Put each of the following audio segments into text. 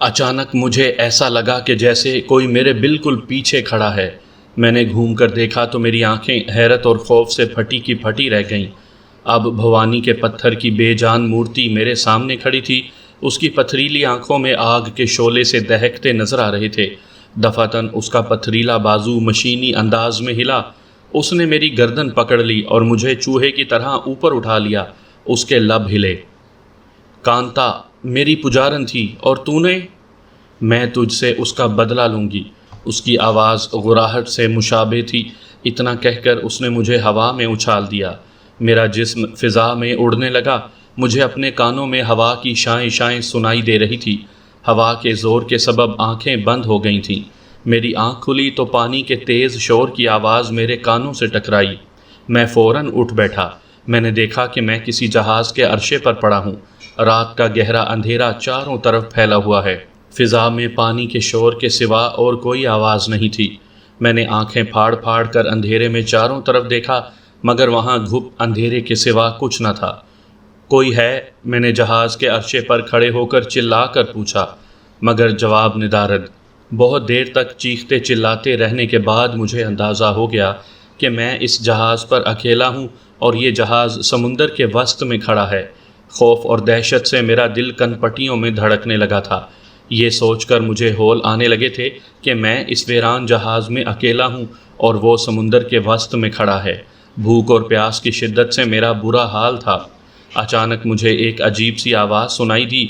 اچانک مجھے ایسا لگا کہ جیسے کوئی میرے بالکل پیچھے کھڑا ہے۔ میں نے گھوم کر دیکھا تو میری آنکھیں حیرت اور خوف سے پھٹی کی پھٹی رہ گئیں۔ اب بھوانی کے پتھر کی بے جان مورتی میرے سامنے کھڑی تھی۔ اس کی پتھریلی آنکھوں میں آگ کے شعلے سے دہکتے نظر آ رہے تھے۔ دفعتاً اس کا پتھریلا بازو مشینی انداز میں ہلا۔ اس نے میری گردن پکڑ لی اور مجھے چوہے کی طرح اوپر اٹھا لیا۔ اس کے لب ہلے۔ کانتا میری پجارن تھی اور تو نے؟ میں تجھ سے اس کا بدلہ لوں گی۔ اس کی آواز غراہٹ سے مشابہ تھی۔ اتنا کہہ کر اس نے مجھے ہوا میں اچھال دیا۔ میرا جسم فضا میں اڑنے لگا۔ مجھے اپنے کانوں میں ہوا کی شائیں شائیں سنائی دے رہی تھی۔ ہوا کے زور کے سبب آنکھیں بند ہو گئی تھیں۔ میری آنکھ کھلی تو پانی کے تیز شور کی آواز میرے کانوں سے ٹکرائی۔ میں فوراً اٹھ بیٹھا۔ میں نے دیکھا کہ میں کسی جہاز کے عرشے پر پڑا ہوں۔ رات کا گہرا اندھیرا چاروں طرف پھیلا ہوا ہے۔ فضا میں پانی کے شور کے سوا اور کوئی آواز نہیں تھی۔ میں نے آنکھیں پھاڑ پھاڑ کر اندھیرے میں چاروں طرف دیکھا، مگر وہاں گھپ اندھیرے کے سوا کچھ نہ تھا۔ کوئی ہے؟ میں نے جہاز کے عرشے پر کھڑے ہو کر چلا کر پوچھا، مگر جواب ندارد۔ بہت دیر تک چیختے چلاتے رہنے کے بعد مجھے اندازہ ہو گیا کہ میں اس جہاز پر اکیلا ہوں اور یہ جہاز سمندر کے وسط میں کھڑا ہے۔ خوف اور دہشت سے میرا دل کن پٹیوں میں دھڑکنے لگا تھا۔ یہ سوچ کر مجھے ہول آنے لگے تھے کہ میں اس ویران جہاز میں اکیلا ہوں اور وہ سمندر کے وسط میں کھڑا ہے۔ بھوک اور پیاس کی شدت سے میرا برا حال تھا۔ اچانک مجھے ایک عجیب سی آواز سنائی دی۔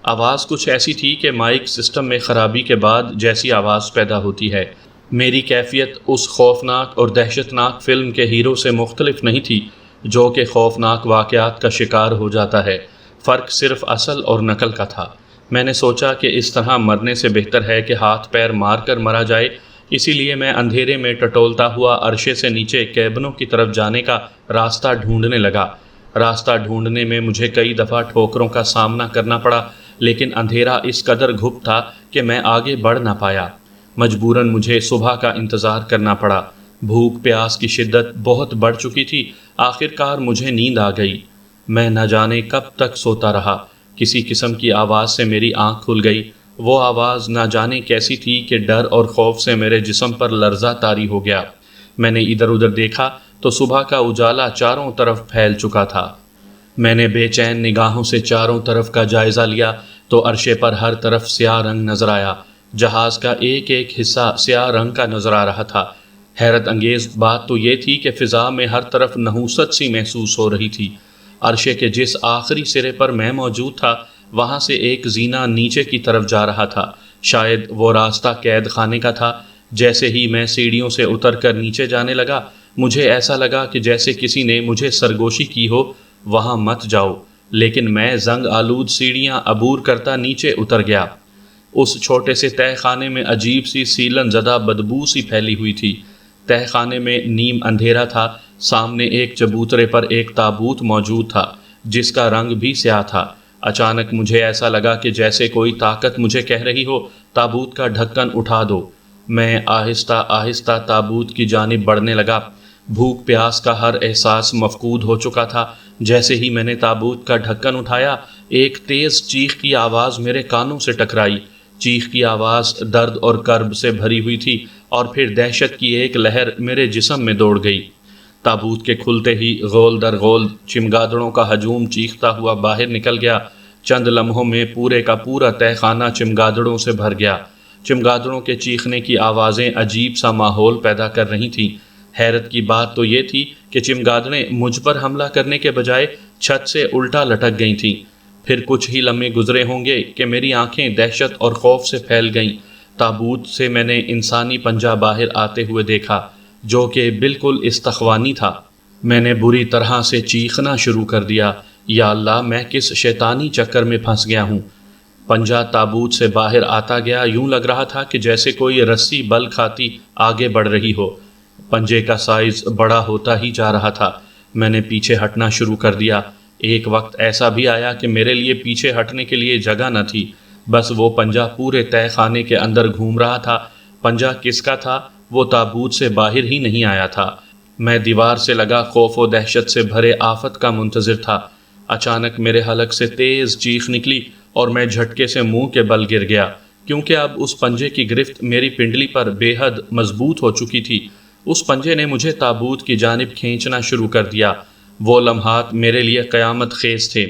آواز کچھ ایسی تھی کہ مائک سسٹم میں خرابی کے بعد جیسی آواز پیدا ہوتی ہے۔ میری کیفیت اس خوفناک اور دہشتناک فلم کے ہیرو سے مختلف نہیں تھی جو کہ خوفناک واقعات کا شکار ہو جاتا ہے۔ فرق صرف اصل اور نقل کا تھا۔ میں نے سوچا کہ اس طرح مرنے سے بہتر ہے کہ ہاتھ پیر مار کر مرا جائے، اسی لیے میں اندھیرے میں ٹٹولتا ہوا عرشے سے نیچے کیبنوں کی طرف جانے کا راستہ ڈھونڈنے لگا۔ راستہ ڈھونڈنے میں مجھے کئی دفعہ ٹھوکروں کا سامنا کرنا پڑا، لیکن اندھیرا اس قدر گھپ تھا کہ میں آگے بڑھ نہ پایا۔ مجبوراً مجھے صبح کا انتظار کرنا پڑا۔ بھوک پیاس کی شدت بہت بڑھ چکی تھی۔ آخر کار مجھے نیند آ گئی۔ میں نہ جانے کب تک سوتا رہا۔ کسی قسم کی آواز سے میری آنکھ کھل گئی۔ وہ آواز نہ جانے کیسی تھی کہ ڈر اور خوف سے میرے جسم پر لرزہ طاری ہو گیا۔ میں نے ادھر ادھر دیکھا تو صبح کا اجالا چاروں طرف پھیل چکا تھا۔ میں نے بے چین نگاہوں سے چاروں طرف کا جائزہ لیا تو عرشے پر ہر طرف سیاہ رنگ نظر آیا۔ جہاز کا ایک ایک حصہ سیاہ رنگ کا نظر آ رہا تھا۔ حیرت انگیز بات تو یہ تھی کہ فضا میں ہر طرف نحوست سی محسوس ہو رہی تھی۔ عرشے کے جس آخری سرے پر میں موجود تھا، وہاں سے ایک زینہ نیچے کی طرف جا رہا تھا۔ شاید وہ راستہ قید خانے کا تھا۔ جیسے ہی میں سیڑھیوں سے اتر کر نیچے جانے لگا، مجھے ایسا لگا کہ جیسے کسی نے مجھے سرگوشی کی ہو، وہاں مت جاؤ، لیکن میں زنگ آلود سیڑھیاں عبور کرتا نیچے اتر گیا۔ اس چھوٹے سے تہہ خانے میں عجیب سی سیلن زدہ بدبو سی پھیلی ہوئی تھی۔ تہہ خانے میں نیم اندھیرا تھا۔ سامنے ایک چبوترے پر ایک تابوت موجود تھا جس کا رنگ بھی سیاہ تھا۔ اچانک مجھے ایسا لگا کہ جیسے کوئی طاقت مجھے کہہ رہی ہو، تابوت کا ڈھکن اٹھا دو۔ میں آہستہ آہستہ تابوت کی جانب بڑھنے لگا۔ بھوک پیاس کا ہر احساس مفقود ہو چکا تھا۔ جیسے ہی میں نے تابوت کا ڈھکن اٹھایا، ایک تیز چیخ کی آواز میرے کانوں سے ٹکرائی۔ چیخ کی آواز درد اور کرب سے بھری ہوئی تھی، اور پھر دہشت کی ایک لہر میرے جسم میں دوڑ گئی۔ تابوت کے کھلتے ہی غول در غول چمگادڑوں کا ہجوم چیختا ہوا باہر نکل گیا۔ چند لمحوں میں پورے کا پورا تہہ خانہ چمگادڑوں سے بھر گیا۔ چمگادڑوں کے چیخنے کی آوازیں عجیب سا ماحول پیدا کر رہی تھیں۔ حیرت کی بات تو یہ تھی کہ چمگادڑیں مجھ پر حملہ کرنے کے بجائے چھت سے الٹا لٹک گئی تھیں۔ پھر کچھ ہی لمحے گزرے ہوں گے کہ میری آنکھیں دہشت اور خوف سے پھیل گئیں۔ تابوت سے میں نے انسانی پنجہ باہر آتے ہوئے دیکھا جو کہ بالکل استخوانی تھا۔ میں نے بری طرح سے چیخنا شروع کر دیا، یا اللہ، میں کس شیطانی چکر میں پھنس گیا ہوں۔ پنجہ تابوت سے باہر آتا گیا۔ یوں لگ رہا تھا کہ جیسے کوئی رسی بل کھاتی آگے بڑھ رہی ہو۔ پنجے کا سائز بڑا ہوتا ہی جا رہا تھا۔ میں نے پیچھے ہٹنا شروع کر دیا۔ ایک وقت ایسا بھی آیا کہ میرے لیے پیچھے ہٹنے کے لیے جگہ نہ تھی۔ بس وہ پنجہ پورے تہہ خانے کے اندر گھوم رہا تھا۔ پنجہ کس کا تھا؟ وہ تابوت سے باہر ہی نہیں آیا تھا۔ میں دیوار سے لگا خوف و دہشت سے بھرے آفت کا منتظر تھا۔ اچانک میرے حلق سے تیز چیخ نکلی اور میں جھٹکے سے منہ کے بل گر گیا، کیونکہ اب اس پنجے کی گرفت میری پنڈلی پر بے حد مضبوط ہو چکی تھی۔ اس پنجے نے مجھے تابوت کی جانب کھینچنا شروع کر دیا۔ وہ لمحات میرے لیے قیامت خیز تھے۔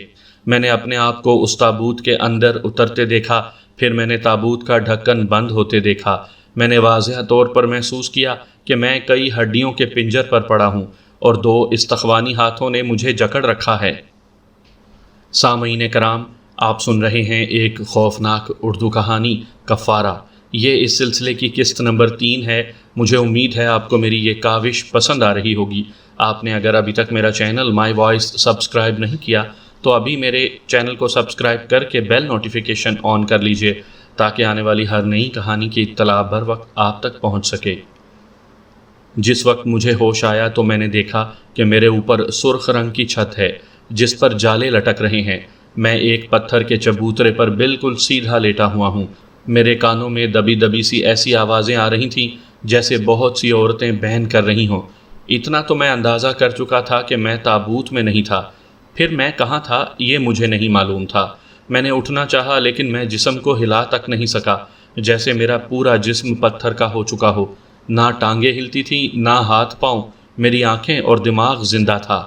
میں نے اپنے آپ کو اس تابوت کے اندر اترتے دیکھا، پھر میں نے تابوت کا ڈھکن بند ہوتے دیکھا۔ میں نے واضح طور پر محسوس کیا کہ میں کئی ہڈیوں کے پنجر پر پڑا ہوں اور 2 استخوانی ہاتھوں نے مجھے جکڑ رکھا ہے۔ سامعین کرام، آپ سن رہے ہیں ایک خوفناک اردو کہانی کفارہ۔ یہ اس سلسلے کی قسط نمبر 3 ہے۔ مجھے امید ہے آپ کو میری یہ کاوش پسند آ رہی ہوگی۔ آپ نے اگر ابھی تک میرا چینل مائی وائس سبسکرائب نہیں کیا تو ابھی میرے چینل کو سبسکرائب کر کے بیل نوٹیفیکیشن آن کر لیجئے، تاکہ آنے والی ہر نئی کہانی کی اطلاع بر وقت آپ تک پہنچ سکے۔ جس وقت مجھے ہوش آیا تو میں نے دیکھا کہ میرے اوپر سرخ رنگ کی چھت ہے جس پر جالے لٹک رہے ہیں۔ میں ایک پتھر کے چبوترے پر بالکل سیدھا لیٹا ہوا ہوں۔ میرے کانوں میں دبی دبی سی ایسی آوازیں آ رہی تھیں جیسے بہت سی عورتیں بہن کر رہی ہوں۔ اتنا تو میں اندازہ کر چکا تھا کہ میں تابوت میں نہیں تھا، پھر میں کہاں تھا یہ مجھے نہیں معلوم تھا۔ میں نے اٹھنا چاہا لیکن میں جسم کو ہلا تک نہیں سکا، جیسے میرا پورا جسم پتھر کا ہو چکا ہو۔ نہ ٹانگیں ہلتی تھیں، نہ ہاتھ پاؤں، میری آنکھیں اور دماغ زندہ تھا۔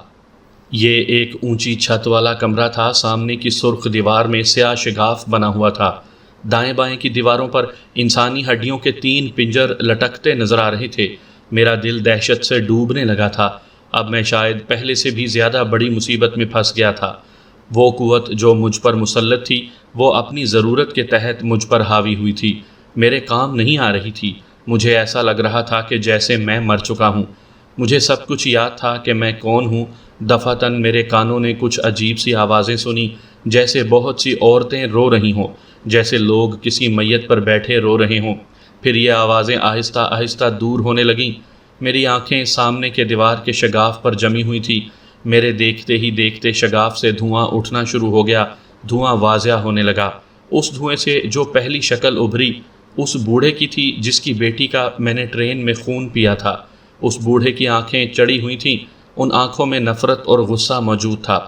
یہ ایک اونچی چھت والا کمرہ تھا۔ سامنے کی سرخ دیوار میں سیاہ شگاف بنا ہوا تھا۔ دائیں بائیں کی دیواروں پر انسانی ہڈیوں کے 3 پنجر لٹکتے نظر آ رہے تھے۔ میرا دل دہشت سے ڈوبنے لگا تھا۔ اب میں شاید پہلے سے بھی زیادہ بڑی مصیبت میں پھنس گیا تھا۔ وہ قوت جو مجھ پر مسلط تھی وہ اپنی ضرورت کے تحت مجھ پر حاوی ہوئی تھی، میرے کام نہیں آ رہی تھی۔ مجھے ایسا لگ رہا تھا کہ جیسے میں مر چکا ہوں۔ مجھے سب کچھ یاد تھا کہ میں کون ہوں۔ دفعتاً میرے کانوں نے کچھ عجیب سی آوازیں سنی، جیسے بہت سی عورتیں رو رہی ہوں، جیسے لوگ کسی میت پر بیٹھے رو رہے ہوں۔ پھر یہ آوازیں آہستہ آہستہ دور ہونے لگیں۔ میری آنکھیں سامنے کے دیوار کے شگاف پر جمی ہوئی تھی۔ میرے دیکھتے ہی دیکھتے شگاف سے دھواں اٹھنا شروع ہو گیا۔ دھواں واضح ہونے لگا۔ اس دھوئیں سے جو پہلی شکل ابھری اس بوڑھے کی تھی جس کی بیٹی کا میں نے ٹرین میں خون پیا تھا۔ اس بوڑھے کی آنکھیں چڑی ہوئی تھیں، ان آنکھوں میں نفرت اور غصہ موجود تھا۔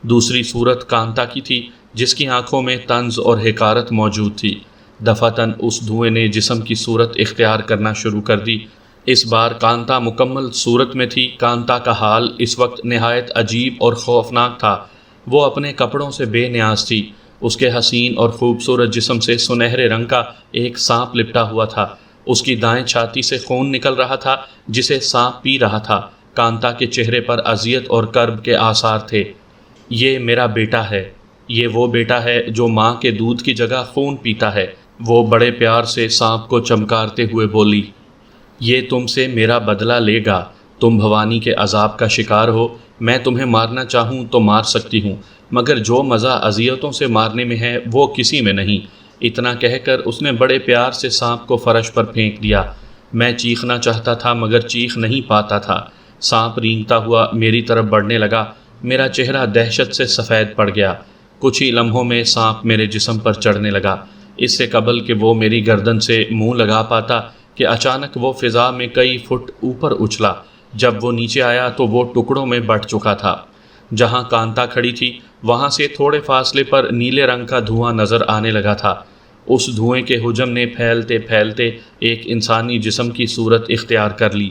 دوسری صورت کانتا کی تھی جس کی آنکھوں میں طنز اور حقارت موجود تھی۔ دفعتاً اس دھوئیں نے جسم کی صورت اختیار کرنا شروع کر دی۔ اس بار کانتا مکمل صورت میں تھی۔ کانتا کا حال اس وقت نہایت عجیب اور خوفناک تھا۔ وہ اپنے کپڑوں سے بے نیاز تھی۔ اس کے حسین اور خوبصورت جسم سے سنہرے رنگ کا ایک سانپ لپٹا ہوا تھا۔ اس کی دائیں چھاتی سے خون نکل رہا تھا جسے سانپ پی رہا تھا۔ کانتا کے چہرے پر اذیت اور کرب کے آثار تھے۔ یہ میرا بیٹا ہے۔ یہ وہ بیٹا ہے جو ماں کے دودھ کی جگہ خون پیتا ہے۔ وہ بڑے پیار سے سانپ کو چمکارتے ہوئے بولی، یہ تم سے میرا بدلہ لے گا۔ تم بھوانی کے عذاب کا شکار ہو۔ میں تمہیں مارنا چاہوں تو مار سکتی ہوں، مگر جو مزہ اذیتوں سے مارنے میں ہے وہ کسی میں نہیں۔ اتنا کہہ کر اس نے بڑے پیار سے سانپ کو فرش پر پھینک دیا۔ میں چیخنا چاہتا تھا مگر چیخ نہیں پاتا تھا۔ سانپ رینگتا ہوا میری طرف بڑھنے لگا۔ میرا چہرہ دہشت سے سفید پڑ گیا۔ کچھ ہی لمحوں میں سانپ میرے جسم پر چڑھنے لگا۔ اس سے قبل کہ وہ میری گردن سے منہ لگا پاتا کہ اچانک وہ فضا میں کئی فٹ اوپر اچھلا۔ جب وہ نیچے آیا تو وہ ٹکڑوں میں بٹ چکا تھا۔ جہاں کانتا کھڑی تھی وہاں سے تھوڑے فاصلے پر نیلے رنگ کا دھواں نظر آنے لگا تھا۔ اس دھوئیں کے حجم نے پھیلتے پھیلتے ایک انسانی جسم کی صورت اختیار کر لی۔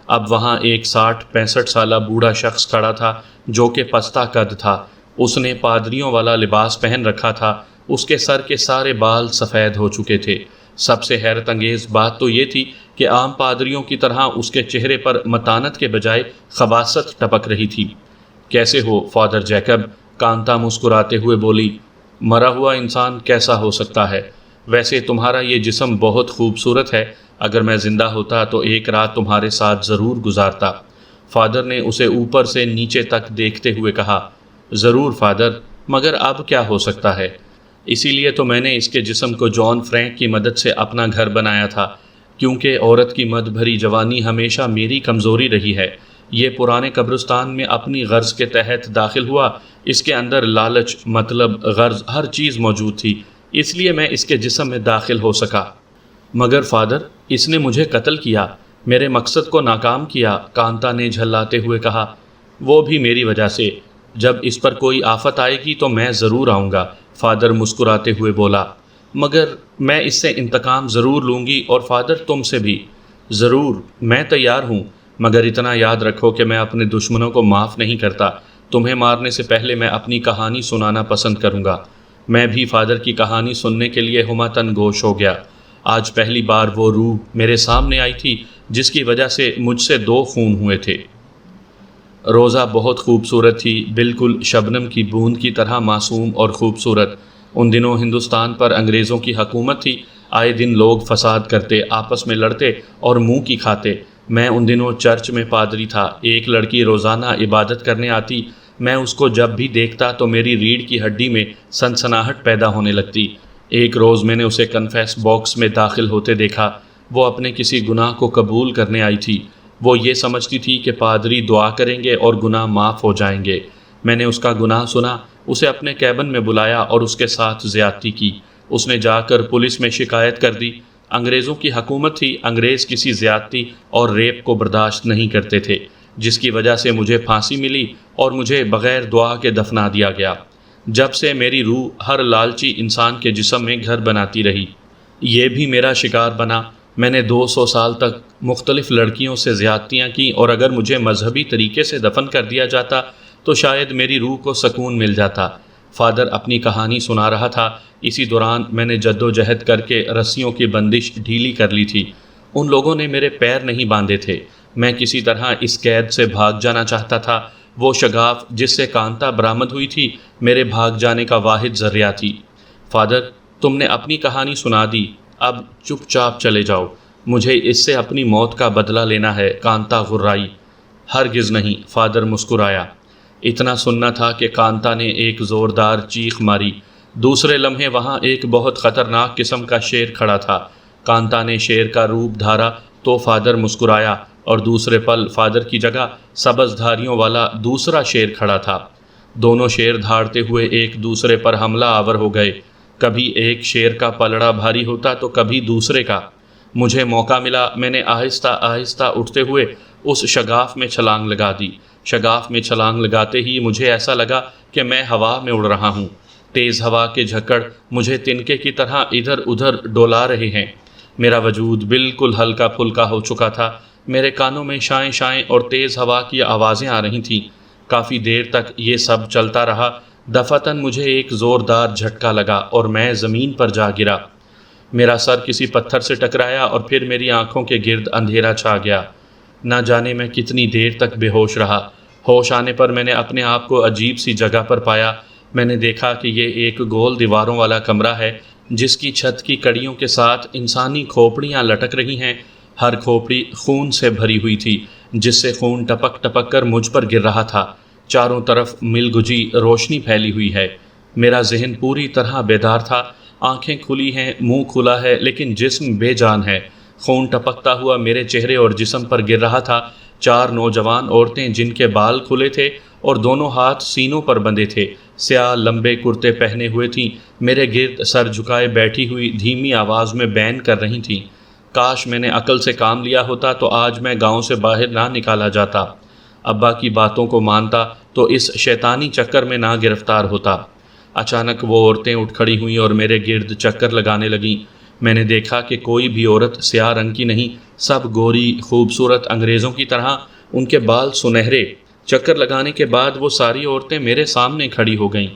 اب وہاں ایک 60-65 سالہ بوڑھا شخص کھڑا تھا جو کہ پستہ قد تھا۔ اس نے پادریوں والا لباس پہن رکھا تھا۔ اس کے سر کے سارے بال سفید ہو چکے تھے۔ سب سے حیرت انگیز بات تو یہ تھی کہ عام پادریوں کی طرح اس کے چہرے پر متانت کے بجائے خباثت ٹپک رہی تھی۔ کیسے ہو فادر جیکب؟ کانتا مسکراتے ہوئے بولی۔ مرا ہوا انسان کیسا ہو سکتا ہے؟ ویسے تمہارا یہ جسم بہت خوبصورت ہے۔ اگر میں زندہ ہوتا تو ایک رات تمہارے ساتھ ضرور گزارتا۔ فادر نے اسے اوپر سے نیچے تک دیکھتے ہوئے کہا۔ ضرور فادر، مگر اب کیا ہو سکتا ہے؟ اسی لیے تو میں نے اس کے جسم کو جان فرینک کی مدد سے اپنا گھر بنایا تھا، کیونکہ عورت کی مد بھری جوانی ہمیشہ میری کمزوری رہی ہے۔ یہ پرانے قبرستان میں اپنی غرض کے تحت داخل ہوا۔ اس کے اندر لالچ، مطلب، غرض، ہر چیز موجود تھی، اس لیے میں اس کے جسم میں داخل ہو سکا۔ مگر فادر، اس نے مجھے قتل کیا، میرے مقصد کو ناکام کیا، کانتا نے جھلاتے ہوئے کہا۔ وہ بھی میری وجہ سے۔ جب اس پر کوئی آفت آئے گی تو میں ضرور آؤں گا، فادر مسکراتے ہوئے بولا، مگر میں اس سے انتقام ضرور لوں گی، اور فادر تم سے بھی۔ ضرور، میں تیار ہوں، مگر اتنا یاد رکھو کہ میں اپنے دشمنوں کو معاف نہیں کرتا۔ تمہیں مارنے سے پہلے میں اپنی کہانی سنانا پسند کروں گا۔ میں بھی فادر کی کہانی سننے کے لیے ہمتن گوش ہو گیا۔ آج پہلی بار وہ روح میرے سامنے آئی تھی جس کی وجہ سے مجھ سے دو خون ہوئے تھے۔ روزہ بہت خوبصورت تھی، بالکل شبنم کی بوند کی طرح معصوم اور خوبصورت۔ ان دنوں ہندوستان پر انگریزوں کی حکومت تھی، آئے دن لوگ فساد کرتے، آپس میں لڑتے اور منہ کی کھاتے۔ میں ان دنوں چرچ میں پادری تھا۔ ایک لڑکی روزانہ عبادت کرنے آتی، میں اس کو جب بھی دیکھتا تو میری ریڑھ کی ہڈی میں سنسناہٹ پیدا ہونے لگتی۔ ایک روز میں نے اسے کنفیس باکس میں داخل ہوتے دیکھا۔ وہ اپنے کسی گناہ کو قبول کرنے آئی تھی۔ وہ یہ سمجھتی تھی کہ پادری دعا کریں گے اور گناہ معاف ہو جائیں گے۔ میں نے اس کا گناہ سنا، اسے اپنے کیبن میں بلایا اور اس کے ساتھ زیادتی کی۔ اس نے جا کر پولیس میں شکایت کر دی۔ انگریزوں کی حکومت تھی، انگریز کسی زیادتی اور ریپ کو برداشت نہیں کرتے تھے، جس کی وجہ سے مجھے پھانسی ملی اور مجھے بغیر دعا کے دفنا دیا گیا۔ جب سے میری روح ہر لالچی انسان کے جسم میں گھر بناتی رہی۔ یہ بھی میرا شکار بنا۔ میں نے 200 سال تک مختلف لڑکیوں سے زیادتیاں کی، اور اگر مجھے مذہبی طریقے سے دفن کر دیا جاتا تو شاید میری روح کو سکون مل جاتا۔ فادر اپنی کہانی سنا رہا تھا۔ اسی دوران میں نے جد و جہد کر کے رسیوں کی بندش ڈھیلی کر لی تھی۔ ان لوگوں نے میرے پیر نہیں باندھے تھے۔ میں کسی طرح اس قید سے بھاگ جانا چاہتا تھا۔ وہ شگاف جس سے کانتا برآمد ہوئی تھی میرے بھاگ جانے کا واحد ذریعہ تھی۔ فادر، تم نے اپنی کہانی سنا دی، اب چپ چاپ چلے جاؤ۔ مجھے اس سے اپنی موت کا بدلہ لینا ہے، کانتا غرائی۔ ہرگز نہیں، فادر مسکرایا۔ اتنا سننا تھا کہ کانتا نے ایک زوردار چیخ ماری۔ دوسرے لمحے وہاں ایک بہت خطرناک قسم کا شیر کھڑا تھا۔ کانتا نے شیر کا روپ دھارا تو فادر مسکرایا، اور دوسرے پل فادر کی جگہ سبز دھاریوں والا دوسرا شیر کھڑا تھا۔ دونوں شیر دھاڑتے ہوئے ایک دوسرے پر حملہ آور ہو گئے۔ کبھی ایک شیر کا پلڑا بھاری ہوتا تو کبھی دوسرے کا۔ مجھے موقع ملا، میں نے آہستہ آہستہ اٹھتے ہوئے اس شگاف میں چھلانگ لگا دی۔ شگاف میں چھلانگ لگاتے ہی مجھے ایسا لگا کہ میں ہوا میں اڑ رہا ہوں۔ تیز ہوا کے جھکڑ مجھے تنکے کی طرح ادھر ادھر ڈولا رہے ہیں۔ میرا وجود بالکل ہلکا پھلکا ہو چکا تھا۔ میرے کانوں میں شائیں شائیں اور تیز ہوا کی آوازیں آ رہی تھیں۔ کافی دیر تک یہ سب چلتا رہا۔ دفعتاً مجھے ایک زوردار جھٹکا لگا اور میں زمین پر جا گرا۔ میرا سر کسی پتھر سے ٹکرایا اور پھر میری آنکھوں کے گرد اندھیرا چھا گیا۔ نہ جانے میں کتنی دیر تک بے ہوش رہا۔ ہوش آنے پر میں نے اپنے آپ کو عجیب سی جگہ پر پایا۔ میں نے دیکھا کہ یہ ایک گول دیواروں والا کمرہ ہے جس کی چھت کی کڑیوں کے ساتھ انسانی کھوپڑیاں لٹک رہی ہیں۔ ہر کھوپڑی خون سے بھری ہوئی تھی، جس سے خون ٹپک ٹپک کر مجھ پر گر رہا تھا۔ چاروں طرف مل گجی روشنی پھیلی ہوئی ہے۔ میرا ذہن پوری طرح بیدار تھا۔ آنکھیں کھلی ہیں، منہ کھلا ہے، لیکن جسم بے جان ہے۔ خون ٹپکتا ہوا میرے چہرے اور جسم پر گر رہا تھا۔ 4 نوجوان عورتیں جن کے بال کھلے تھے اور دونوں ہاتھ سینوں پر بندھے تھے، سیاہ لمبے کرتے پہنے ہوئے تھیں، میرے گرد سر جھکائے بیٹھی ہوئی دھیمی آواز میں بین کر رہی تھیں۔ کاش میں نے عقل سے کام لیا ہوتا تو آج میں گاؤں سے باہر نہ نکالا جاتا، ابا کی باتوں کو مانتا تو اس شیطانی چکر میں نہ گرفتار ہوتا۔ اچانک وہ عورتیں اٹھ کھڑی ہوئیں اور میرے گرد چکر لگانے لگیں۔ میں نے دیکھا کہ کوئی بھی عورت سیاہ رنگ کی نہیں، سب گوری خوبصورت انگریزوں کی طرح، ان کے بال سنہرے۔ چکر لگانے کے بعد وہ ساری عورتیں میرے سامنے کھڑی ہو گئیں۔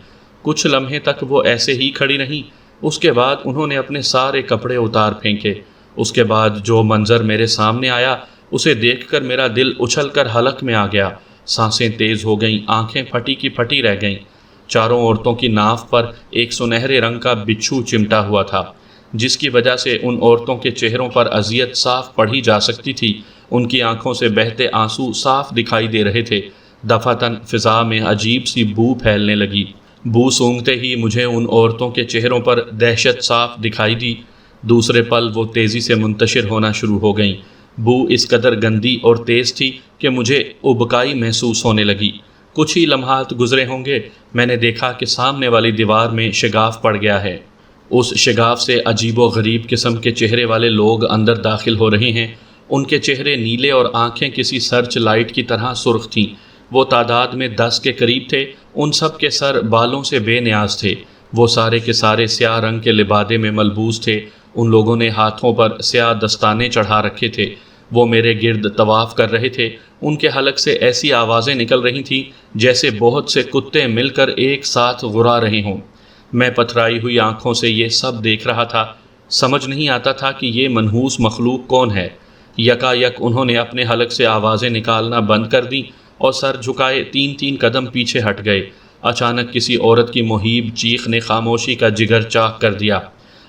کچھ لمحے تک وہ ایسے ہی کھڑی رہیں۔ اس کے بعد انہوں نے اپنے سارے کپڑے اتار پھینکے۔ اس کے بعد جو منظر میرے سامنے آیا اسے دیکھ کر میرا دل اچھل کر حلق میں آ گیا۔ سانسیں تیز ہو گئیں، آنکھیں پھٹی کی پھٹی رہ گئیں۔ چاروں عورتوں کی ناف پر ایک سنہرے رنگ کا بچھو چمٹا ہوا تھا، جس کی وجہ سے ان عورتوں کے چہروں پر اذیت صاف پڑھی جا سکتی تھی۔ ان کی آنکھوں سے بہتے آنسو صاف دکھائی دے رہے تھے۔ دفعتاً فضا میں عجیب سی بو پھیلنے لگی۔ بو سونگھتے ہی مجھے ان عورتوں کے چہروں پر دہشت صاف دکھائی دی۔ دوسرے پل وہ تیزی سے منتشر ہونا شروع ہو گئیں۔ بو اس قدر گندی اور تیز تھی کہ مجھے ابکائی محسوس ہونے لگی۔ کچھ ہی لمحات گزرے ہوں گے، میں نے دیکھا کہ سامنے والی دیوار میں شگاف پڑ گیا ہے۔ اس شگاف سے عجیب و غریب قسم کے چہرے والے لوگ اندر داخل ہو رہے ہیں۔ ان کے چہرے نیلے اور آنکھیں کسی سرچ لائٹ کی طرح سرخ تھیں۔ وہ تعداد میں 10 کے قریب تھے۔ ان سب کے سر بالوں سے بے نیاز تھے۔ وہ سارے کے سارے سیاہ رنگ کے لبادے میں ملبوس تھے۔ ان لوگوں نے ہاتھوں پر سیاہ دستانے چڑھا رکھے تھے۔ وہ میرے گرد طواف کر رہے تھے۔ ان کے حلق سے ایسی آوازیں نکل رہی تھیں جیسے بہت سے کتے مل کر ایک ساتھ غرا رہے ہوں۔ میں پتھرائی ہوئی آنکھوں سے یہ سب دیکھ رہا تھا۔ سمجھ نہیں آتا تھا کہ یہ منحوس مخلوق کون ہے۔ یکا یک انہوں نے اپنے حلق سے آوازیں نکالنا بند کر دیں اور سر جھکائے 3 قدم پیچھے ہٹ گئے۔ اچانک کسی عورت کی مہیب چیخ نے خاموشی کا جگر چاک کر دیا۔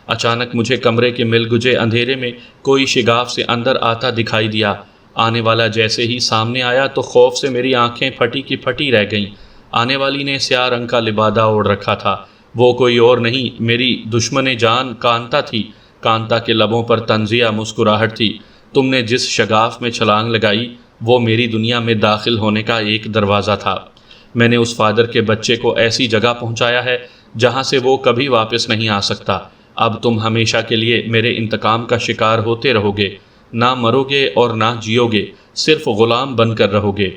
اچانک مجھے کمرے کے مل گجے اندھیرے میں کوئی شگاف سے اندر آتا دکھائی دیا۔ آنے والا جیسے ہی سامنے آیا تو خوف سے میری آنکھیں پھٹی کی پھٹی رہ گئیں۔ آنے والی نے سیاہ رنگ کا لبادہ اوڑھ رکھا تھا۔ وہ کوئی اور نہیں، میری دشمن جان کانتا تھی۔ کانتا کے لبوں پر طنزیہ مسکراہٹ تھی۔ تم نے جس شگاف میں چھلانگ لگائی وہ میری دنیا میں داخل ہونے کا ایک دروازہ تھا۔ میں نے اس فادر کے بچے کو ایسی جگہ پہنچایا ہے جہاں سے وہ کبھی واپس نہیں آ سکتا۔ اب تم ہمیشہ کے لیے میرے انتقام کا شکار ہوتے رہو گے، نہ مرو گے اور نہ جیو گے، صرف غلام بن کر رہو گے۔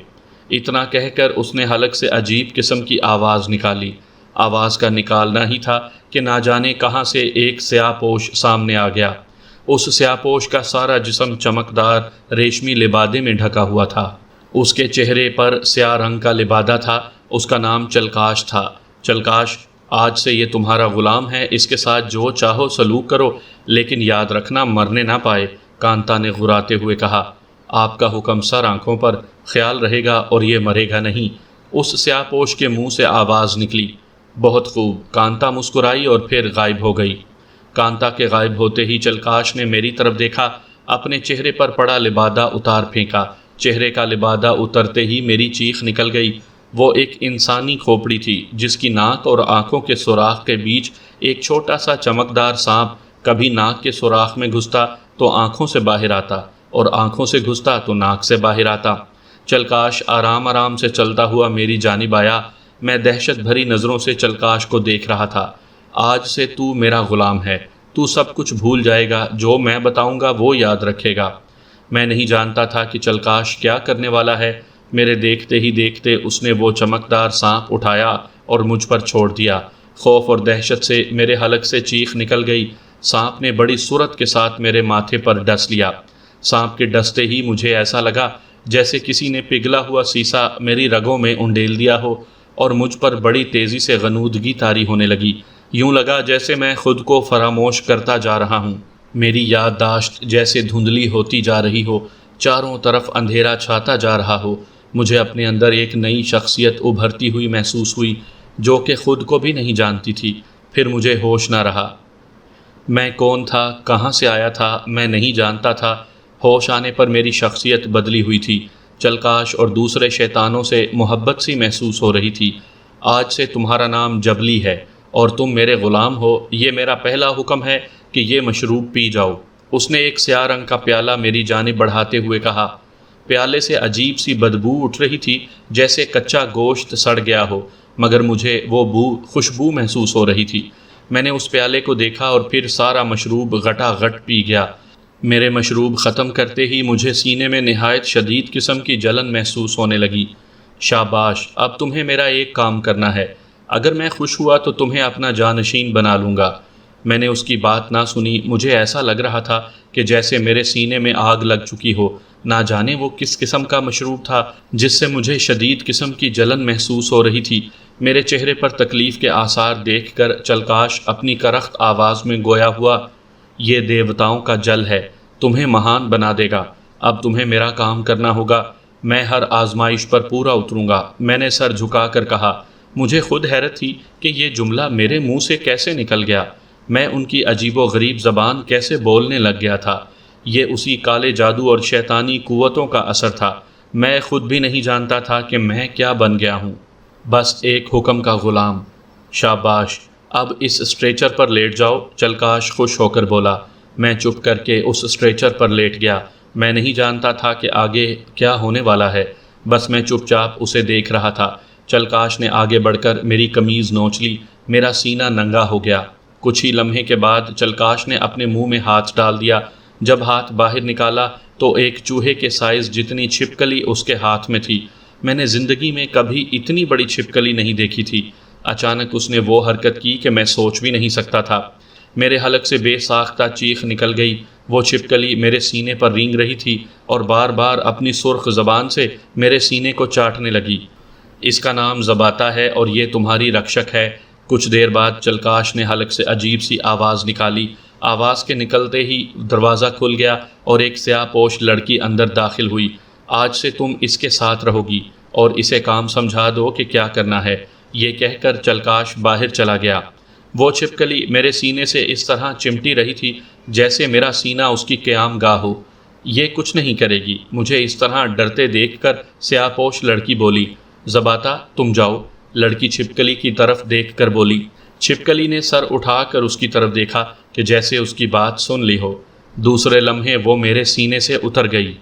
اتنا کہہ کر اس نے حلق سے عجیب قسم کی آواز نکالی۔ آواز کا نکالنا ہی تھا کہ نہ جانے کہاں سے ایک سیاہ پوش سامنے آ گیا۔ اس سیاہ پوش کا سارا جسم چمکدار ریشمی لبادے میں ڈھکا ہوا تھا۔ اس کے چہرے پر سیاہ رنگ کا لبادہ تھا۔ اس کا نام چلکاش تھا۔ چلکاش، آج سے یہ تمہارا غلام ہے، اس کے ساتھ جو چاہو سلوک کرو، لیکن یاد رکھنا مرنے نہ پائے۔ کانتا نے غراتے ہوئے کہا، آپ کا حکم سر آنکھوں پر، خیال رہے گا اور یہ مرے گا نہیں۔ اس سیاہ پوش کے منہ سے آواز نکلی، بہت خوب۔ کانتا مسکرائی اور پھر غائب ہو گئی۔ کانتا کے غائب ہوتے ہی چلکاش نے میری طرف دیکھا، اپنے چہرے پر پڑا لبادہ اتار پھینکا۔ چہرے کا لبادہ اترتے ہی میری چیخ نکل گئی۔ وہ ایک انسانی کھوپڑی تھی جس کی ناک اور آنکھوں کے سوراخ کے بیچ ایک چھوٹا سا چمکدار سانپ کبھی ناک کے سوراخ میں گھستا تو آنکھوں سے باہر آتا اور آنکھوں سے گھستا تو ناک سے باہر آتا۔ چلکاش آرام آرام سے چلتا ہوا میری جانب آیا۔ میں دہشت بھری نظروں سے چلکاش کو دیکھ رہا تھا۔ آج سے تو میرا غلام ہے۔ تو سب کچھ بھول جائے گا، جو میں بتاؤں گا وہ یاد رکھے گا۔ میں نہیں جانتا تھا کہ چلکاش کیا کرنے والا ہے۔ میرے دیکھتے ہی دیکھتے اس نے وہ چمکدار سانپ اٹھایا اور مجھ پر چھوڑ دیا۔ خوف اور دہشت سے میرے حلق سے چیخ نکل گئی۔ سانپ نے بڑی سرعت کے ساتھ میرے ماتھے پر ڈس لیا۔ سانپ کے ڈستے ہی مجھے ایسا لگا جیسے کسی نے پگھلا ہوا سیسا میری رگوں میں انڈیل دیا ہو اور مجھ پر بڑی تیزی سے غنودگی طاری ہونے لگی۔ یوں لگا جیسے میں خود کو فراموش کرتا جا رہا ہوں۔ میری یادداشت جیسے دھندلی ہوتی جا رہی ہو، چاروں طرف اندھیرا چھاتا جا رہا ہو۔ مجھے اپنے اندر ایک نئی شخصیت ابھرتی ہوئی محسوس ہوئی جو کہ خود کو بھی نہیں جانتی تھی۔ پھر مجھے ہوش نہ رہا۔ میں کون تھا، کہاں سے آیا تھا، میں نہیں جانتا تھا۔ ہوش آنے پر میری شخصیت بدلی ہوئی تھی۔ چلکاش اور دوسرے شیطانوں سے محبت سی محسوس ہو رہی تھی۔ آج سے تمہارا نام جبلی ہے اور تم میرے غلام ہو۔ یہ میرا پہلا حکم ہے کہ یہ مشروب پی جاؤ۔ اس نے ایک سیاہ رنگ کا پیالہ میری جانب بڑھاتے ہوئے کہا۔ پیالے سے عجیب سی بدبو اٹھ رہی تھی جیسے کچا گوشت سڑ گیا ہو، مگر مجھے وہ خوشبو محسوس ہو رہی تھی۔ میں نے اس پیالے کو دیکھا اور پھر سارا مشروب غٹا غٹ پی گیا۔ میرے مشروب ختم کرتے ہی مجھے سینے میں نہایت شدید قسم کی جلن محسوس ہونے لگی۔ شاباش، اب تمہیں میرا ایک کام کرنا ہے۔ اگر میں خوش ہوا تو تمہیں اپنا جانشین بنا لوں گا۔ میں نے اس کی بات نہ سنی۔ مجھے ایسا لگ رہا تھا کہ جیسے میرے سینے میں آگ لگ چکی ہو۔ نہ جانے وہ کس قسم کا مشروب تھا جس سے مجھے شدید قسم کی جلن محسوس ہو رہی تھی۔ میرے چہرے پر تکلیف کے آثار دیکھ کر چلکاش اپنی کرخت آواز میں گویا ہوا، یہ دیوتاؤں کا جل ہے، تمہیں مہان بنا دے گا۔ اب تمہیں میرا کام کرنا ہوگا۔ میں ہر آزمائش پر پورا اتروں گا۔ میں نے سر جھکا کر کہا۔ مجھے خود حیرت تھی کہ یہ جملہ میرے منہ سے کیسے نکل گیا۔ میں ان کی عجیب و غریب زبان کیسے بولنے لگ گیا تھا۔ یہ اسی کالے جادو اور شیطانی قوتوں کا اثر تھا۔ میں خود بھی نہیں جانتا تھا کہ میں کیا بن گیا ہوں۔ بس ایک حکم کا غلام۔ شاباش، اب اس اسٹریچر پر لیٹ جاؤ، چلکاش خوش ہو کر بولا۔ میں چپ کر کے اس اسٹریچر پر لیٹ گیا۔ میں نہیں جانتا تھا کہ آگے کیا ہونے والا ہے، بس میں چپ چاپ اسے دیکھ رہا تھا۔ چلکاش نے آگے بڑھ کر میری قمیض نوچ لی۔ میرا سینہ ننگا ہو گیا۔ کچھ ہی لمحے کے بعد چلکاش نے اپنے منہ میں ہاتھ ڈال دیا۔ جب ہاتھ باہر نکالا تو ایک چوہے کے سائز جتنی چھپکلی اس کے ہاتھ میں تھی۔ میں نے زندگی میں کبھی اتنی بڑی چھپکلی نہیں دیکھی تھی۔ اچانک اس نے وہ حرکت کی کہ میں سوچ بھی نہیں سکتا تھا۔ میرے حلق سے بے ساختہ چیخ نکل گئی۔ وہ چھپکلی میرے سینے پر رینگ رہی تھی اور بار بار اپنی سرخ زبان سے میرے سینے کو چاٹنے لگی۔ اس کا نام زباتا ہے اور یہ تمہاری رکشک ہے۔ کچھ دیر بعد چلکاش نے حلق سے عجیب سی آواز نکالی۔ آواز کے نکلتے ہی دروازہ کھل گیا اور ایک سیاہ پوش لڑکی اندر داخل ہوئی۔ آج سے تم اس کے ساتھ رہو گی اور اسے کام سمجھا دو کہ کیا کرنا ہے، یہ کہہ کر چلکاش باہر چلا گیا۔ وہ چھپکلی میرے سینے سے اس طرح چمٹی رہی تھی جیسے میرا سینہ اس کی قیام گاہ ہو۔ یہ کچھ نہیں کرے گی، مجھے اس طرح ڈرتے دیکھ کر سیاہ پوش لڑکی بولی۔ زباتا تم جاؤ، لڑکی چھپکلی کی طرف دیکھ کر بولی۔ چھپکلی نے سر اٹھا کر اس کی طرف دیکھا کہ جیسے اس کی بات سن لی ہو۔ دوسرے لمحے وہ میرے سینے سے اتر گئی۔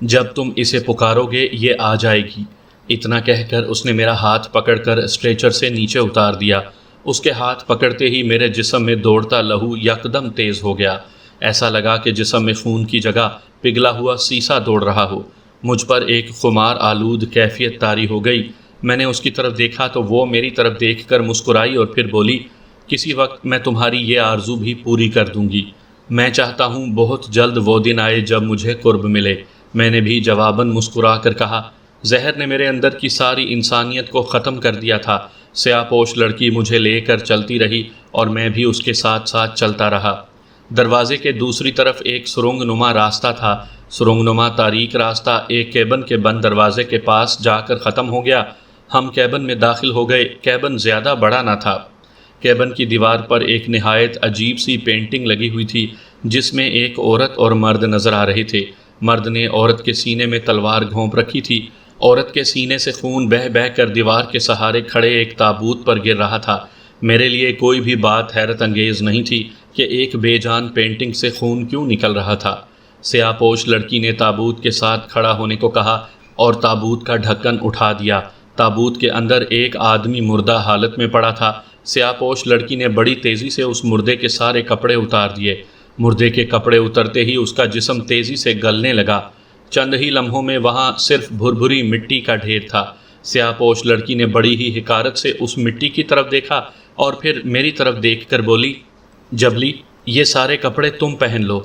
جب تم اسے پکارو گے یہ آ جائے گی۔ اتنا کہہ کر اس نے میرا ہاتھ پکڑ کر اسٹریچر سے نیچے اتار دیا۔ اس کے ہاتھ پکڑتے ہی میرے جسم میں دوڑتا لہو یکدم تیز ہو گیا۔ ایسا لگا کہ جسم میں خون کی جگہ پگھلا ہوا سیسا دوڑ رہا ہو۔ مجھ پر ایک خمار آلود کیفیت طاری ہو گئی۔ میں نے اس کی طرف دیکھا تو وہ میری طرف دیکھ کر مسکرائی اور پھر بولی، کسی وقت میں تمہاری یہ آرزو بھی پوری کر دوں گی۔ میں چاہتا ہوں بہت جلد وہ دن آئے جب مجھے قرب ملے۔ میں نے بھی جواباً مسکرا کر کہا، زہر نے میرے اندر کی ساری انسانیت کو ختم کر دیا تھا۔ سیاہ پوش لڑکی مجھے لے کر چلتی رہی اور میں بھی اس کے ساتھ ساتھ چلتا رہا۔ دروازے کے دوسری طرف ایک سرنگ نما راستہ تھا۔ سرنگ نما تاریک راستہ ایک کیبن کے بند دروازے کے پاس جا کر ختم ہو گیا۔ ہم کیبن میں داخل ہو گئے۔ کیبن زیادہ بڑا نہ تھا۔ کیبن کی دیوار پر ایک نہایت عجیب سی پینٹنگ لگی ہوئی تھی جس میں ایک عورت اور مرد نظر آ رہے تھے۔ مرد نے عورت کے سینے میں تلوار گھونپ رکھی تھی۔ عورت کے سینے سے خون بہہ بہہ کر دیوار کے سہارے کھڑے ایک تابوت پر گر رہا تھا۔ میرے لیے کوئی بھی بات حیرت انگیز نہیں تھی کہ ایک بے جان پینٹنگ سے خون کیوں نکل رہا تھا۔ سیاہ پوش لڑکی نے تابوت کے ساتھ کھڑا ہونے کو کہا اور تابوت کا ڈھکن اٹھا دیا۔ تابوت کے اندر ایک آدمی مردہ حالت میں پڑا تھا۔ سیاہ پوش لڑکی نے بڑی تیزی سے اس مردے کے سارے کپڑے اتار دیے۔ مردے کے کپڑے اترتے ہی اس کا جسم تیزی سے گلنے لگا۔ چند ہی لمحوں میں وہاں صرف بھربھری مٹی کا ڈھیر تھا۔ سیاہ پوش لڑکی نے بڑی ہی حقارت سے اس مٹی کی طرف دیکھا اور پھر میری طرف دیکھ کر بولی، جبلی یہ سارے کپڑے تم پہن لو۔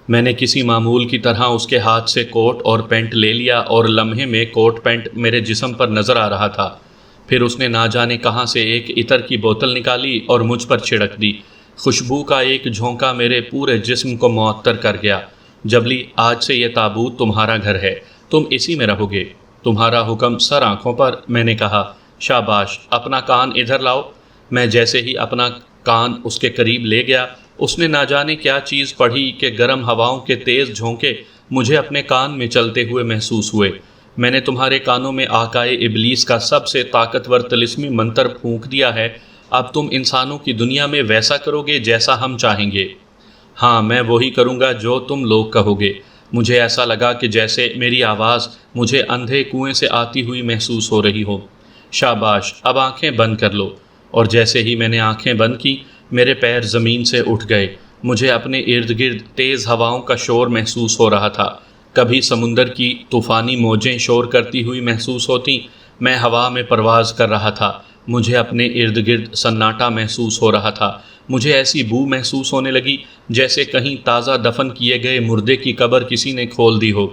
میں نے کسی معمول کی طرح اس کے ہاتھ سے کوٹ اور پینٹ لے لیا اور لمحے میں کوٹ پینٹ میرے جسم پر نظر آ رہا تھا۔ پھر اس نے نہ جانے کہاں سے ایک عطر کی بوتل نکالی اور مجھ پر چھڑک دی۔ خوشبو کا ایک جھونکا میرے پورے جسم کو معطر کر گیا۔ جبلی آج سے یہ تابوت تمہارا گھر ہے، تم اسی میں رہو گے۔ تمہارا حکم سر آنکھوں پر، میں نے کہا۔ شاباش، اپنا کان ادھر لاؤ۔ میں جیسے ہی اپنا کان اس کے قریب لے گیا، اس نے نہ جانے کیا چیز پڑھی کہ گرم ہواؤں کے تیز جھونکے مجھے اپنے کان میں چلتے ہوئے محسوس ہوئے۔ میں نے تمہارے کانوں میں آقائے ابلیس کا سب سے طاقتور طلسمی منتر پھونک دیا ہے۔ اب تم انسانوں کی دنیا میں ویسا کرو گے جیسا ہم چاہیں گے۔ ہاں، میں وہی کروں گا جو تم لوگ کہو گے۔ مجھے ایسا لگا کہ جیسے میری آواز مجھے اندھے کنویں سے آتی ہوئی محسوس ہو رہی ہو۔ شاباش، اب آنکھیں بند کر لو۔ اور جیسے ہی میں نے آنکھیں بند کی، میرے پیر زمین سے اٹھ گئے۔ مجھے اپنے ارد گرد تیز ہواؤں کا شور محسوس ہو رہا تھا۔ کبھی سمندر کی طوفانی موجیں شور کرتی ہوئی محسوس ہوتیں۔ میں ہوا میں پرواز کر رہا تھا۔ مجھے اپنے ارد گرد سناٹا محسوس ہو رہا تھا۔ مجھے ایسی بو محسوس ہونے لگی جیسے کہیں تازہ دفن کیے گئے مردے کی قبر کسی نے کھول دی ہو۔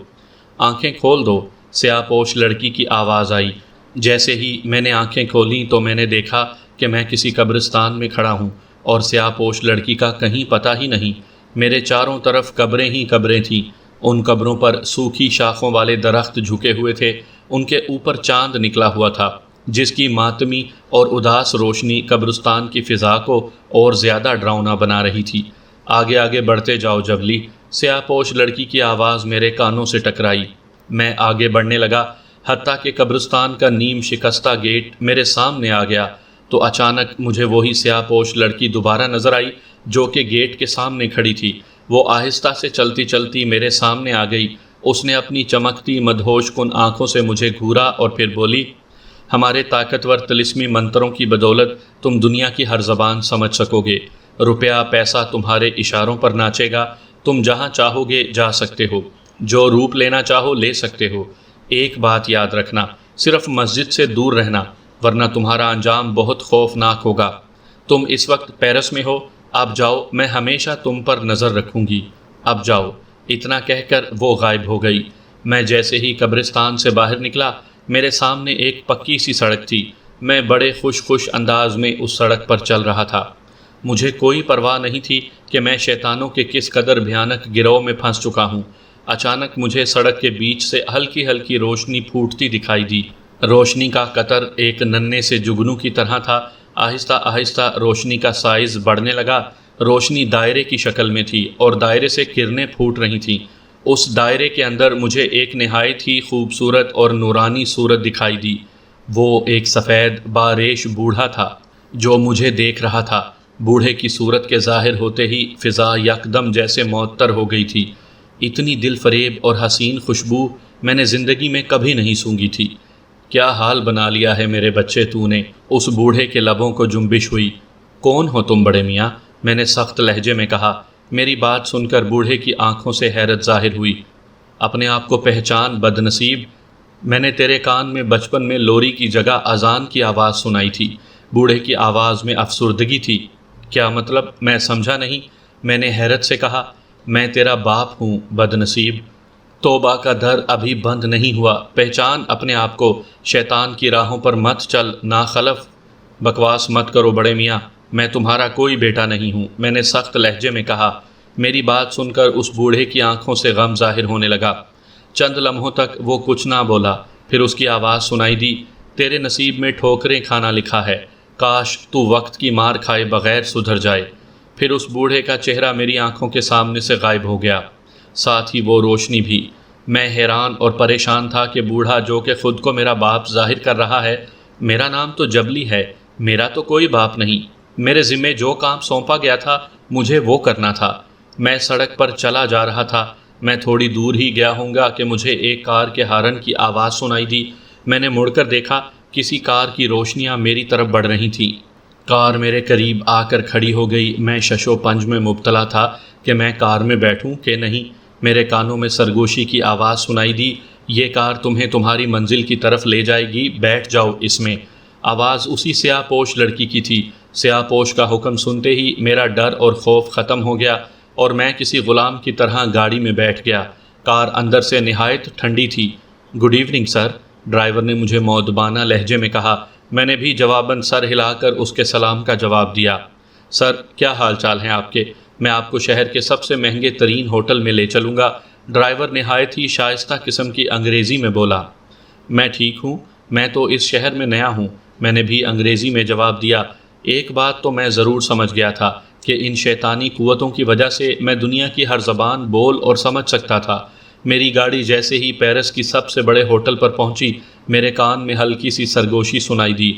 آنکھیں کھول دو، سیاہ پوش لڑکی کی آواز آئی۔ جیسے ہی میں نے آنکھیں کھولیں تو میں نے دیکھا کہ میں کسی قبرستان میں کھڑا ہوں اور سیاہ پوش لڑکی کا کہیں پتہ ہی نہیں۔ میرے چاروں طرف قبریں ہی قبریں تھیں۔ ان قبروں پر سوکھی شاخوں والے درخت جھکے ہوئے تھے۔ ان کے اوپر چاند نکلا ہوا تھا جس کی ماتمی اور اداس روشنی قبرستان کی فضا کو اور زیادہ ڈراؤنا بنا رہی تھی۔ آگے آگے بڑھتے جاؤ جبلی، سیاہ پوش لڑکی کی آواز میرے کانوں سے ٹکرائی۔ میں آگے بڑھنے لگا، حتیٰ کہ قبرستان کا نیم شکستہ گیٹ میرے سامنے آ گیا تو اچانک مجھے وہی سیاہ پوش لڑکی دوبارہ نظر آئی جو کہ گیٹ کے سامنے کھڑی تھی۔ وہ آہستہ سے چلتی چلتی میرے سامنے آ گئی۔ اس نے اپنی چمکتی مدہوش کن آنکھوں سے مجھے گھورا اور پھر بولی، ہمارے طاقتور طلسمی منتروں کی بدولت تم دنیا کی ہر زبان سمجھ سکو گے۔ روپیہ پیسہ تمہارے اشاروں پر ناچے گا۔ تم جہاں چاہو گے جا سکتے ہو، جو روپ لینا چاہو لے سکتے ہو۔ ایک بات یاد رکھنا، صرف مسجد سے دور رہنا۔ ورنہ تمہارا انجام بہت خوفناک ہوگا۔ تم اس وقت پیرس میں ہو، اب جاؤ، میں ہمیشہ تم پر نظر رکھوں گی، اب جاؤ۔ اتنا کہہ کر وہ غائب ہو گئی۔ میں جیسے ہی قبرستان سے باہر نکلا، میرے سامنے ایک پکی سی سڑک تھی۔ میں بڑے خوش انداز میں اس سڑک پر چل رہا تھا۔ مجھے کوئی پرواہ نہیں تھی کہ میں شیطانوں کے کس قدر بھیانک گروہ میں پھنس چکا ہوں۔ اچانک مجھے سڑک کے بیچ سے ہلکی روشنی پھوٹتی دکھائی دی۔ روشنی کا قطر ایک ننھے سے جگنو کی طرح تھا۔ آہستہ آہستہ روشنی کا سائز بڑھنے لگا۔ روشنی دائرے کی شکل میں تھی اور دائرے سے کرنیں پھوٹ رہی تھیں۔ اس دائرے کے اندر مجھے ایک نہایت ہی خوبصورت اور نورانی صورت دکھائی دی۔ وہ ایک سفید باریش بوڑھا تھا جو مجھے دیکھ رہا تھا۔ بوڑھے کی صورت کے ظاہر ہوتے ہی فضا یکدم جیسے معطر ہو گئی تھی۔ اتنی دل فریب اور حسین خوشبو میں نے زندگی میں کبھی نہیں سونگھی تھی۔ کیا حال بنا لیا ہے میرے بچے تو نے، اس بوڑھے کے لبوں کو جنبش ہوئی۔ کون ہو تم بڑے میاں؟ میں نے سخت لہجے میں کہا۔ میری بات سن کر بوڑھے کی آنکھوں سے حیرت ظاہر ہوئی۔ اپنے آپ کو پہچان بدنصیب، میں نے تیرے کان میں بچپن میں لوری کی جگہ اذان کی آواز سنائی تھی۔ بوڑھے کی آواز میں افسردگی تھی۔ کیا مطلب؟ میں سمجھا نہیں۔ میں نے حیرت سے کہا۔ میں تیرا باپ ہوں بدنصیب۔ توبہ کا در ابھی بند نہیں ہوا، پہچان اپنے آپ کو، شیطان کی راہوں پر مت چل ناخلف۔ بکواس مت کرو بڑے میاں، میں تمہارا کوئی بیٹا نہیں ہوں، میں نے سخت لہجے میں کہا۔ میری بات سن کر اس بوڑھے کی آنکھوں سے غم ظاہر ہونے لگا۔ چند لمحوں تک وہ کچھ نہ بولا، پھر اس کی آواز سنائی دی۔ تیرے نصیب میں ٹھوکریں کھانا لکھا ہے، کاش تو وقت کی مار کھائے بغیر سدھر جائے۔ پھر اس بوڑھے کا چہرہ میری آنکھوں کے سامنے سے غائب ہو گیا، ساتھ ہی وہ روشنی بھی۔ میں حیران اور پریشان تھا کہ بوڑھا جو کہ خود کو میرا باپ ظاہر کر رہا ہے، میرا نام تو جبلی ہے، میرا تو کوئی باپ نہیں۔ میرے ذمے جو کام سونپا گیا تھا مجھے وہ کرنا تھا۔ میں سڑک پر چلا جا رہا تھا۔ میں تھوڑی دور ہی گیا ہوں گا کہ مجھے ایک کار کے ہارن کی آواز سنائی دی۔ میں نے مڑ کر دیکھا، کسی کار کی روشنیاں میری طرف بڑھ رہی تھیں۔ کار میرے قریب آ کر کھڑی ہو گئی۔ میں شش و پنج میں مبتلا تھا کہ میں کار میں بیٹھوں کہ نہیں۔ میرے کانوں میں سرگوشی کی آواز سنائی دی، یہ کار تمہیں تمہاری منزل کی طرف لے جائے گی، بیٹھ جاؤ اس میں۔ آواز اسی سیاہ پوش لڑکی کی تھی۔ سیاہ پوش کا حکم سنتے ہی میرا ڈر اور خوف ختم ہو گیا اور میں کسی غلام کی طرح گاڑی میں بیٹھ گیا۔ کار اندر سے نہایت ٹھنڈی تھی۔ گڈ ایوننگ سر، ڈرائیور نے مجھے مؤدبانہ لہجے میں کہا۔ میں نے بھی جواباً سر ہلا کر اس کے سلام کا جواب دیا۔ سر، کیا حال چال ہیں آپ کے؟ میں آپ کو شہر کے سب سے مہنگے ترین ہوٹل میں لے چلوں گا، ڈرائیور نہایت ہی شائستہ قسم کی انگریزی میں بولا۔ میں ٹھیک ہوں، میں تو اس شہر میں نیا ہوں، میں نے بھی انگریزی میں جواب دیا۔ ایک بات تو میں ضرور سمجھ گیا تھا کہ ان شیطانی قوتوں کی وجہ سے میں دنیا کی ہر زبان بول اور سمجھ سکتا تھا۔ میری گاڑی جیسے ہی پیرس کی سب سے بڑے ہوٹل پر پہنچی، میرے کان میں ہلکی سی سرگوشی سنائی دی۔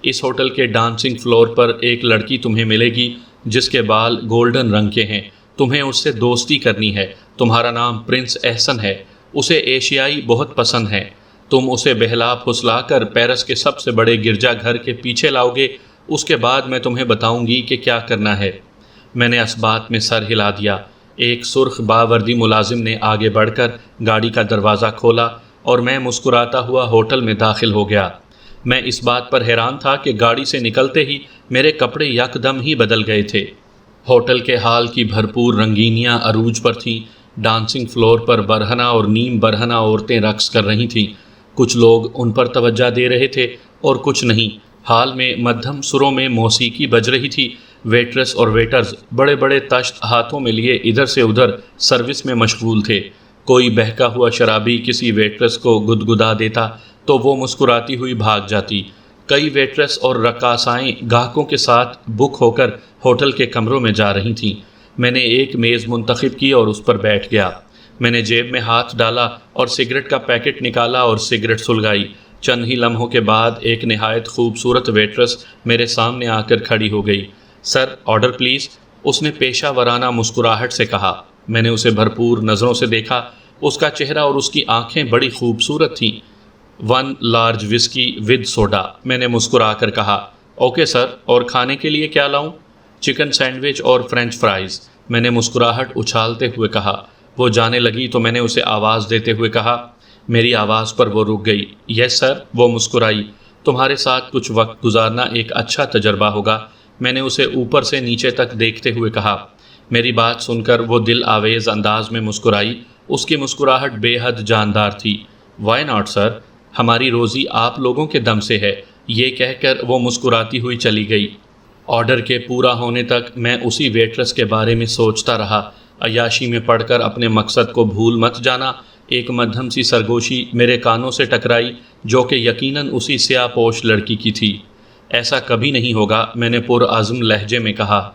اس ہوٹل کے ڈانسنگ فلور پر ایک لڑکی تمہیں ملے گی جس کے بال گولڈن رنگ کے ہیں، تمہیں اس سے دوستی کرنی ہے۔ تمہارا نام پرنس احسن ہے، اسے ایشیائی بہت پسند ہے۔ تم اسے بہلا پھسلا کر پیرس کے سب سے بڑے گرجا گھر کے پیچھے لاؤ گے، اس کے بعد میں تمہیں بتاؤں گی کہ کیا کرنا ہے۔ میں نے اس بات میں سر ہلا دیا۔ ایک سرخ باوردی ملازم نے آگے بڑھ کر گاڑی کا دروازہ کھولا اور میں مسکراتا ہوا ہوٹل میں داخل ہو گیا۔ میں اس بات پر حیران تھا کہ گاڑی سے نکلتے ہی میرے کپڑے یکدم ہی بدل گئے تھے۔ ہوٹل کے ہال کی بھرپور رنگینیاں عروج پر تھیں۔ ڈانسنگ فلور پر برہنہ اور نیم برہنہ عورتیں رقص کر رہی تھیں۔ کچھ لوگ ان پر توجہ دے رہے تھے اور کچھ نہیں۔ ہال میں مدھم سروں میں موسیقی بج رہی تھی۔ ویٹرس اور ویٹرز بڑے بڑے تشت ہاتھوں میں لیے ادھر سے ادھر سروس میں مشغول تھے۔ کوئی بہکا ہوا شرابی کسی ویٹرس کو گدگدا دیتا تو وہ مسکراتی ہوئی بھاگ جاتی۔ کئی ویٹرس اور رقاصائیں گاہکوں کے ساتھ بک ہو کر ہوٹل کے کمروں میں جا رہی تھیں۔ میں نے ایک میز منتخب کی اور اس پر بیٹھ گیا۔ میں نے جیب میں ہاتھ ڈالا اور سگریٹ کا پیکٹ نکالا اور سگریٹ سلگائی۔ چند ہی لمحوں کے بعد ایک نہایت خوبصورت ویٹرس میرے سامنے آ کر کھڑی ہو گئی۔ سر، آرڈر پلیز، اس نے پیشہ ورانہ مسکراہٹ سے کہا۔ میں نے اسے بھرپور نظروں سے دیکھا۔ اس کا چہرہ اور اس کی آنکھیں بڑی خوبصورت تھیں۔ 1 لارج وسکی ود سوڈا، میں نے مسکرا کر کہا۔ اوکے سر، اور کھانے کے لیے کیا لاؤں؟ چکن سینڈوچ اور فرینچ فرائز، میں نے مسکراہٹ اچھالتے ہوئے کہا۔ وہ جانے لگی تو میں نے اسے آواز دیتے ہوئے کہا۔ میری آواز پر وہ رک گئی۔ یس سر، وہ مسکرائی۔ تمہارے ساتھ کچھ وقت گزارنا ایک اچھا تجربہ ہوگا، میں نے اسے اوپر سے نیچے تک دیکھتے ہوئے کہا۔ میری بات سن کر وہ دل آویز انداز میں مسکرائی، اس کی مسکراہٹ بے حد جاندار تھی۔ وائی ناٹ سر، ہماری روزی آپ لوگوں کے دم سے ہے، یہ کہہ کر وہ مسکراتی ہوئی چلی گئی۔ آرڈر کے پورا ہونے تک میں اسی ویٹرس کے بارے میں سوچتا رہا۔ عیاشی میں پڑھ کر اپنے مقصد کو بھول مت جانا۔ ایک مدھم سی سرگوشی میرے کانوں سے ٹکرائی جو کہ یقیناً اسی سیاہ پوش لڑکی کی تھی۔ ایسا کبھی نہیں ہوگا، میں نے پرعزم لہجے میں کہا۔